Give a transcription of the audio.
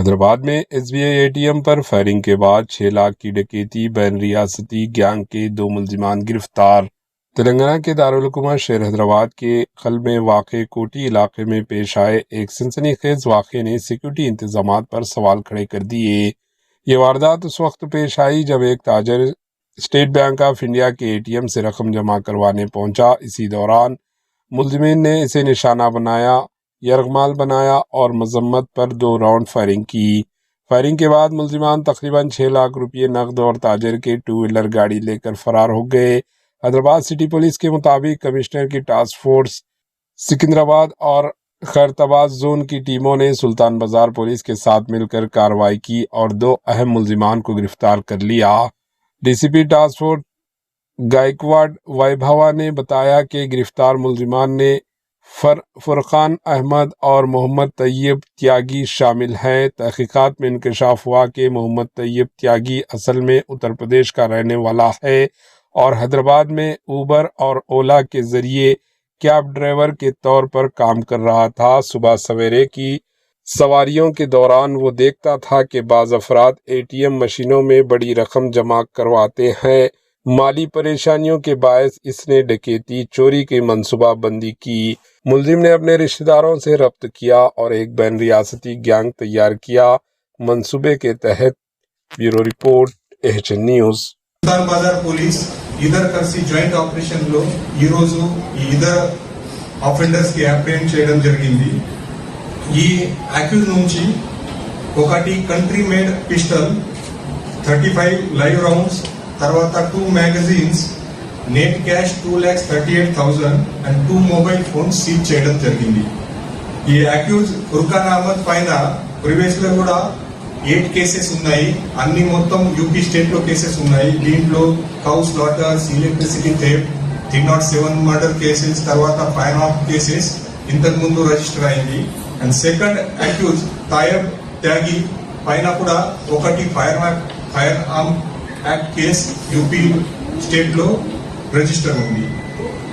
حیدرآباد میں SBI ATM پر firing کے بعد 6 لاکھ کی ڈکیتی، بین ریاستی گینگ کے 2 ملزمان گرفتار۔ تلنگانہ کے دارالحکومت شہر حیدرآباد کے قلب میں واقع کوٹی علاقے میں پیش آئے ایک سنسنی خیز واقعے نے سیکورٹی انتظامات پر سوال کھڑے کر دیے۔ یہ واردات اس وقت پیش آئی جب ایک تاجر اسٹیٹ بینک آف انڈیا کے ATM سے رقم جمع کروانے پہنچا۔ اسی دوران ملزمین نے اسے نشانہ بنایا، یرغمال بنایا اور مذمت پر 2 راؤنڈ فائرنگ کی۔ فائرنگ کے بعد ملزمان تقریباً 6 لاکھ روپے نقد اور تاجر کے 2 ویلر گاڑی لے کر فرار ہو گئے۔ حیدرآباد سٹی پولیس کے مطابق کمشنر کی ٹاسک فورس سکندرآباد اور خیرتباد زون کی ٹیموں نے سلطان بازار پولیس کے ساتھ مل کر کارروائی کی اور 2 اہم ملزمان کو گرفتار کر لیا۔ DCP ٹاسک فورس گائیکواڈ ویبھوا نے بتایا کہ گرفتار ملزمان نے فرقان احمد اور محمد طیب تیاگی شامل ہیں۔ تحقیقات میں انکشاف ہوا کہ محمد طیب تیاگی اصل میں اتر پردیش کا رہنے والا ہے اور حیدرآباد میں اوبر اور اولا کے ذریعے کیب ڈرائیور کے طور پر کام کر رہا تھا۔ صبح سویرے کی سواریوں کے دوران وہ دیکھتا تھا کہ بعض افراد ATM مشینوں میں بڑی رقم جمع کرواتے ہیں۔ مالی پریشانیوں کے باعث اس نے ڈکیتی چوری کی منصوبہ بندی کی۔ ملزم نے اپنے رشتہ داروں سے رابطہ کیا اور ایک بین ریاستی گینگ تیار کیا۔ منصوبے کے تحت بیورو رپورٹ HN نیوز۔ సుల్తాన్ బజార్ పోలీస్ ఇద్దరు కలిసి జాయింట్ ఆపరేషన్ లో ఈ రోజు ఈ ఇద్దరు ఆఫెండర్స్ కి అప్రహెండ్ చేయడం జరిగింది। ఈ అక్యూజ్ నుంచి ఒకటి country made pistol 35 live rounds, తర్వాత 2 magazines, net cash 2,38,000 and 2 mobile phones seize చేయడం జరిగింది। ఈ అక్యూజ్ ఫుర్ఖాన్ అహ్మద్ పైన ప్రీవియస్ గా కూడా 8 కేసెస్ ఉన్నాయి। అన్ని మొత్తం యూపీ స్టేట్ లో కేసెస్ ఉన్నాయి। దీంట్లో cow slaughters, electricity theft, 307 murder cases, తర్వాత 5 కేసెస్ ఇంతకు ముందు రిజిస్టర్ అయింది। And second accused Tayyab Tyagi పైన కూడా ఒకటి firearm act case UP state లో రిజిస్టర్ ఉంది।